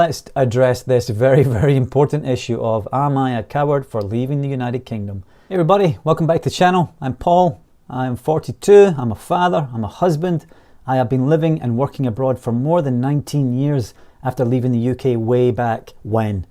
Let's address this very, very important issue of, am I a coward for leaving the United Kingdom? Hey everybody, welcome back to the channel. I'm Paul. I'm 42. I'm a father. I'm a husband. I have been living and working abroad for more than 19 years after leaving the UK way back when.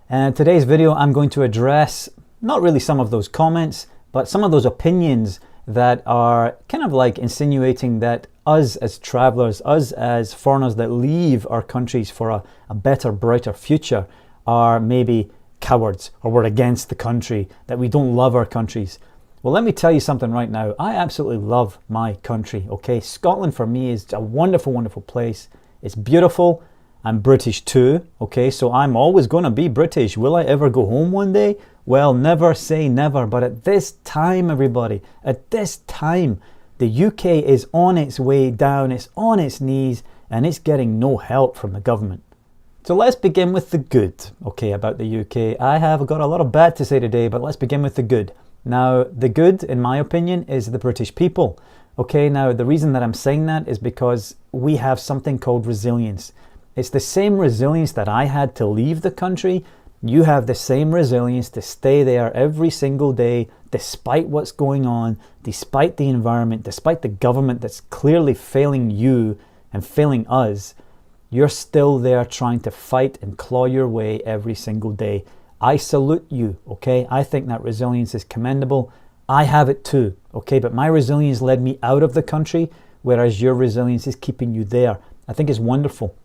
And today's video, I'm going to address not really some of those comments, but some of those opinions that are kind of like insinuating that us as travelers, us as foreigners that leave our countries for a better, brighter future are maybe cowards, or we're against the country, that we don't love our countries. Well, let me tell you something right now. I absolutely love my country, okay? Scotland for me is a wonderful, wonderful place. It's beautiful. I'm British too, okay? So I'm always going to be British. Will I ever go home one day? Well, never say never. But at this time, everybody, at this time, the UK is on its way down, it's on its knees, and it's getting no help from the government. So let's begin with the good, okay, about the UK. I have got a lot of bad to say today, but let's begin with the good. Now, the good, in my opinion, is the British people. Okay, now the reason that I'm saying that is because we have something called resilience. It's the same resilience that I had to leave the country. You have the same resilience to stay there every single day, despite what's going on, despite the environment, despite the government that's clearly failing you and failing us. You're still there trying to fight and claw your way every single day. I salute you, okay? I think that resilience is commendable. I have it too, okay? But my resilience led me out of the country, whereas your resilience is keeping you there. I think it's wonderful.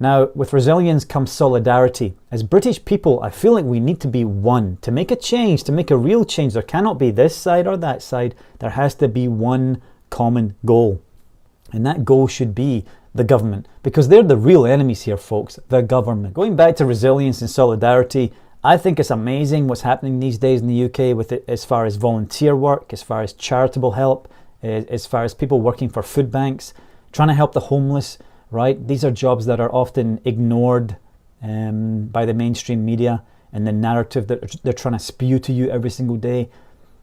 Now, with resilience comes solidarity. As British people, I feel like we need to be one. To make a change, to make a real change, there cannot be this side or that side. There has to be one common goal. And that goal should be the government, because they're the real enemies here, folks, the government. Going back to resilience and solidarity, I think it's amazing what's happening these days in the UK with it, as far as volunteer work, as far as charitable help, as far as people working for food banks, trying to help the homeless. Right? These are jobs that are often ignored by the mainstream media and the narrative that they're trying to spew to you every single day.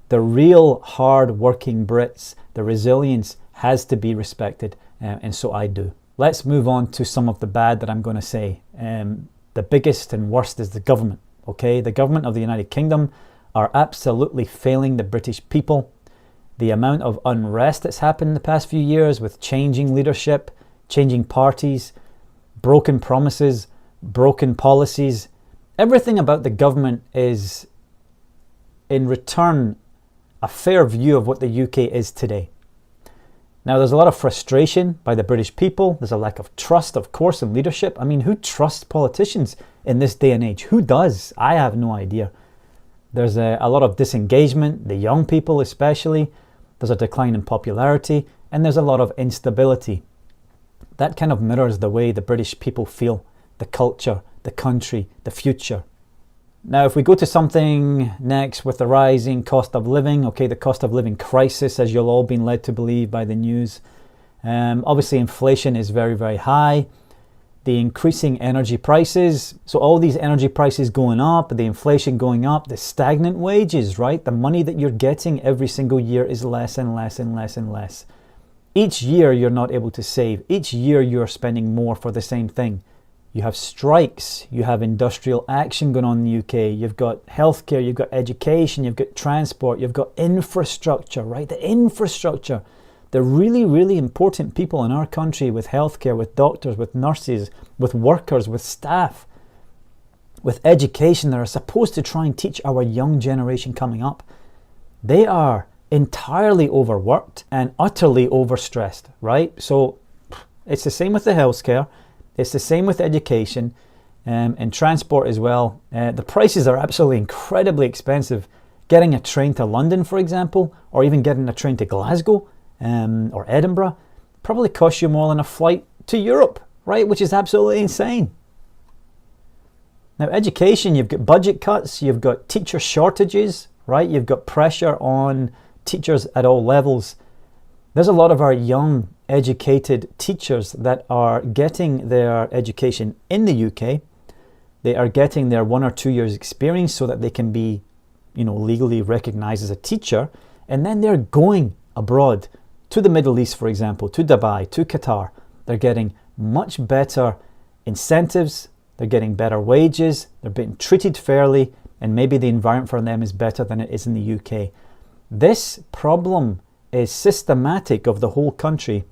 The real hard-working Brits, the resilience has to be respected, and so I do. Let's move on to some of the bad that I'm going to say. The biggest and worst is the government. Okay, the government of the United Kingdom are absolutely failing the British people. The amount of unrest that's happened in the past few years with changing leadership, changing parties, broken promises, broken policies. Everything about the government is, in return, a fair view of what the UK is today. Now, there's a lot of frustration by the British people. There's a lack of trust, of course, in leadership. I mean, who trusts politicians in this day and age? Who does? I have no idea. There's a lot of disengagement, the young people especially. There's a decline in popularity, and there's a lot of instability. That kind of mirrors the way the British people feel, the culture, the country, the future. Now, if we go to something next with the rising cost of living, okay, the cost of living crisis, as you'll all been led to believe by the news. Obviously, inflation is very, very high. The increasing energy prices, so all these energy prices going up, the inflation going up, the stagnant wages, right? The money that you're getting every single year is less and less and less and less. Each year you're not able to save. Each year you're spending more for the same thing. You have strikes, you have industrial action going on in the UK, you've got healthcare, you've got education, you've got transport, you've got infrastructure, right? The infrastructure. The really, really important people in our country with healthcare, with doctors, with nurses, with workers, with staff, with education that are supposed to try and teach our young generation coming up. They are entirely overworked and utterly overstressed, right? So it's the same with the healthcare, it's the same with education, and transport as well. The prices are absolutely incredibly expensive. Getting a train to London, for example, or even getting a train to Glasgow or Edinburgh probably costs you more than a flight to Europe, right? Which is absolutely insane. Now, education, you've got budget cuts, you've got teacher shortages, right? You've got pressure on teachers at all levels. There's a lot of our young educated teachers that are getting their education in the UK. They are getting their 1 or 2 years experience so that they can be, legally recognized as a teacher, and then they're going abroad to the Middle East, for example, to Dubai, to Qatar. They're getting much better incentives, they're getting better wages, they're being treated fairly, and maybe the environment for them is better than it is in the UK. This problem is systematic of the whole country.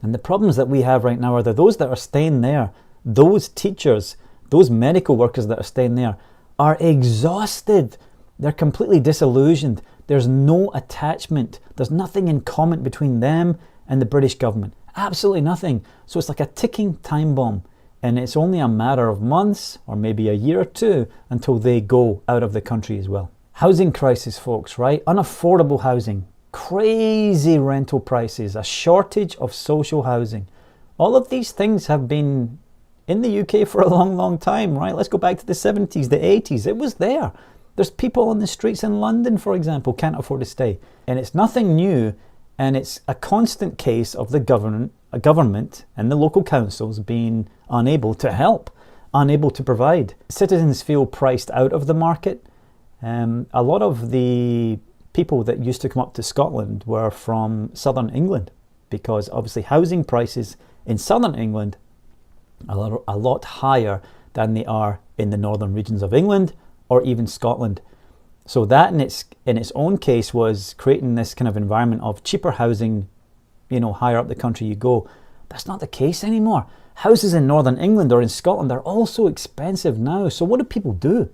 And the problems that we have right now are that those that are staying there, those teachers, those medical workers that are staying there, are exhausted. They're completely disillusioned. There's no attachment. There's nothing in common between them and the British government. Absolutely nothing. So it's like a ticking time bomb. And it's only a matter of months or maybe a year or two until they go out of the country as well. Housing crisis, folks, right? Unaffordable housing, crazy rental prices, a shortage of social housing. All of these things have been in the UK for a long, long time, right? Let's go back to the 70s, the 80s. It was there. There's people on the streets in London, for example, can't afford to stay. And it's nothing new, and it's a constant case of the government and the local councils being unable to help, unable to provide. Citizens feel priced out of the market. A lot of the people that used to come up to Scotland were from southern England, because obviously housing prices in southern England are a lot higher than they are in the northern regions of England or even Scotland. So that in its own case was creating this kind of environment of cheaper housing, higher up the country you go. That's not the case anymore. Houses in northern England or in Scotland are also expensive now. So what do people do?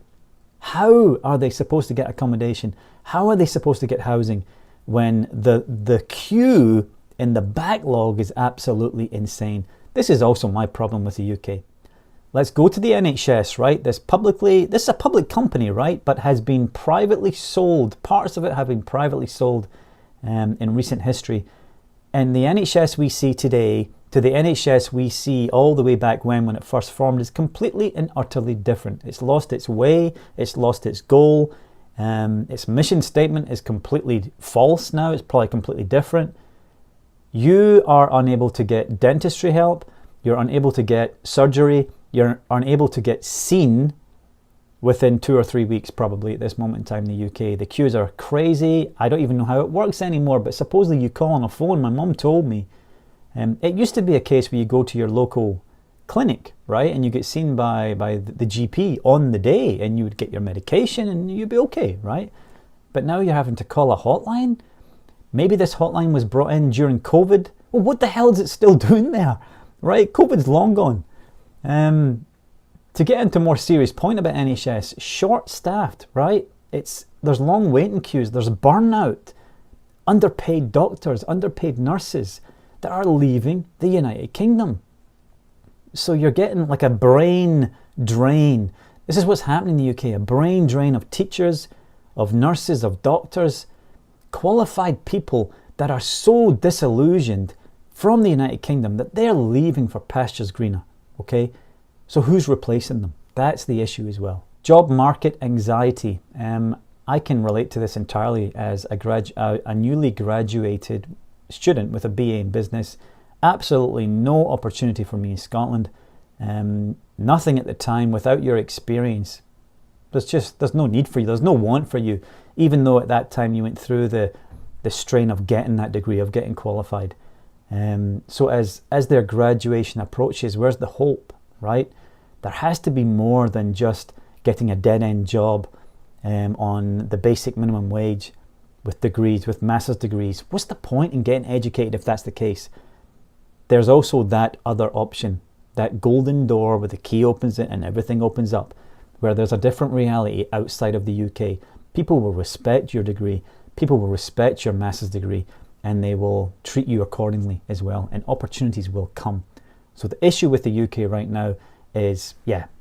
How are they supposed to get accommodation? How are they supposed to get housing when the queue in the backlog is absolutely insane? This is also my problem with the UK. Let's go to the NHS, right? This is a public company, right? But has been privately sold. Parts of it have been privately sold in recent history. And the NHS we see today to the NHS we see all the way back when it first formed is completely and utterly different. It's lost its way, it's lost its goal, its mission statement is completely false now, it's probably completely different. You are unable to get dentistry help, you're unable to get surgery, you're unable to get seen within 2 or 3 weeks probably at this moment in time in the UK. The queues are crazy. I don't even know how it works anymore, but supposedly you call on a phone. My mum told me. It used to be a case where you go to your local clinic, right, and you get seen by the GP on the day, and you would get your medication and you'd be okay, right? But now you're having to call a hotline. Maybe this hotline was brought in during COVID. Well, what the hell is it still doing there, right? COVID's long gone. To get into a more serious point about NHS, short-staffed, right? There's long waiting queues, there's burnout, underpaid doctors, underpaid nurses that are leaving the United Kingdom. So you're getting like a brain drain. This is what's happening in the UK, a brain drain of teachers, of nurses, of doctors, qualified people that are so disillusioned from the United Kingdom that they're leaving for pastures greener, okay? So who's replacing them? That's the issue as well. Job market anxiety. I can relate to this entirely as a newly graduated student with a BA in business. Absolutely no opportunity for me in Scotland. Nothing at the time without your experience. There's no need for you. There's no want for you, even though at that time you went through the strain of getting that degree, of getting qualified. So as their graduation approaches, where's the hope, right? There has to be more than just getting a dead-end job on the basic minimum wage with degrees, with master's degrees. What's the point in getting educated if that's the case? There's also that other option, that golden door where the key opens it and everything opens up, where there's a different reality outside of the UK. People will respect your degree, people will respect your master's degree, and they will treat you accordingly as well, and opportunities will come. So the issue with the UK right now is,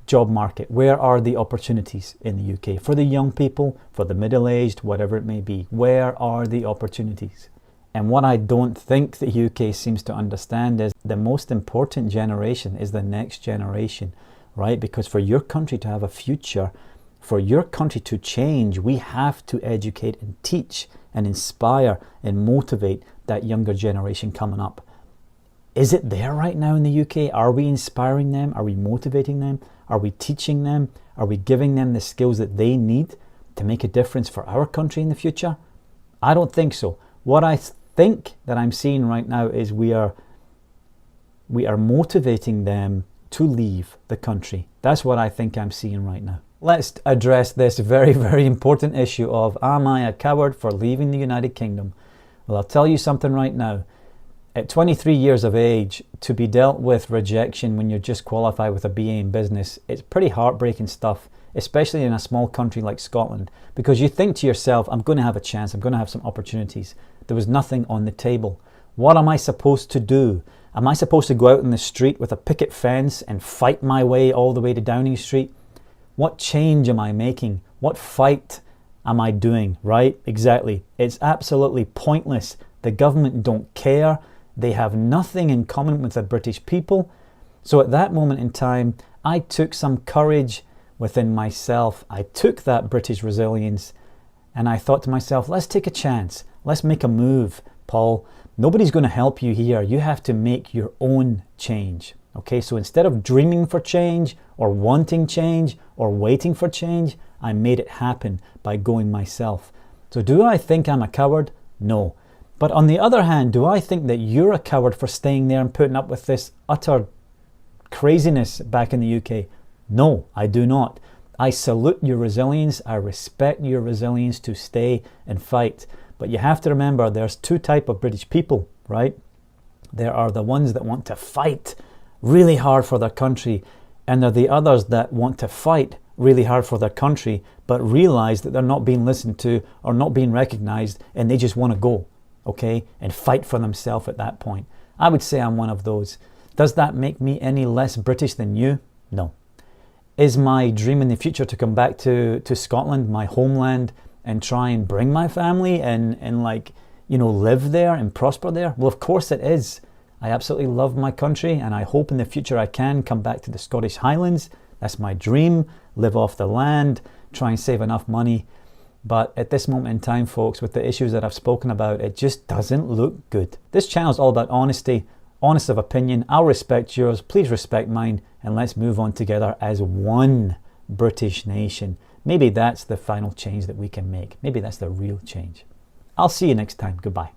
job market. Where are the opportunities in the UK? For the young people, for the middle-aged, whatever it may be, where are the opportunities? And what I don't think the UK seems to understand is the most important generation is the next generation, right? Because for your country to have a future, for your country to change, we have to educate and teach and inspire and motivate that younger generation coming up. Is it there right now in the UK? Are we inspiring them? Are we motivating them? Are we teaching them? Are we giving them the skills that they need to make a difference for our country in the future? I don't think so. What I think that I'm seeing right now is we are motivating them to leave the country That's what I think I'm seeing right now. Let's address this very, very important issue of, am I a coward for leaving the United Kingdom? Well, I'll tell you something right now. At 23 years of age, to be dealt with rejection when you're just qualified with a BA in business, it's pretty heartbreaking stuff, especially in a small country like Scotland, because you think to yourself, I'm going to have a chance, I'm going to have some opportunities. There was nothing on the table. What am I supposed to do? Am I supposed to go out in the street with a picket fence and fight my way all the way to Downing Street? What change am I making? What fight am I doing, right? Exactly. It's absolutely pointless. The government don't care. They have nothing in common with the British people. So at that moment in time, I took some courage within myself. I took that British resilience and I thought to myself, let's take a chance. Let's make a move, Paul. Nobody's going to help you here. You have to make your own change. Okay, so instead of dreaming for change or wanting change or waiting for change, I made it happen by going myself. So do I think I'm a coward? No. But on the other hand, do I think that you're a coward for staying there and putting up with this utter craziness back in the UK? No, I do not. I salute your resilience. I respect your resilience to stay and fight. But you have to remember there's two types of British people, right? There are the ones that want to fight really hard for their country, and there are the others that want to fight really hard for their country, but realize that they're not being listened to or not being recognized, and they just want to go, okay, and fight for themselves at that point. I would say I'm one of those. Does that make me any less British than you? No. Is my dream in the future to come back to Scotland, my homeland, and try and bring my family and like, you know, live there and prosper there? Well, of course it is. I absolutely love my country, and I hope in the future I can come back to the Scottish Highlands. That's my dream. Live off the land, try and save enough money. But at this moment in time, folks, with the issues that I've spoken about, it just doesn't look good. This channel is all about honesty, honest of opinion. I'll respect yours, please respect mine, and let's move on together as one British nation. Maybe that's the final change that we can make. Maybe that's the real change. I'll see you next time. Goodbye.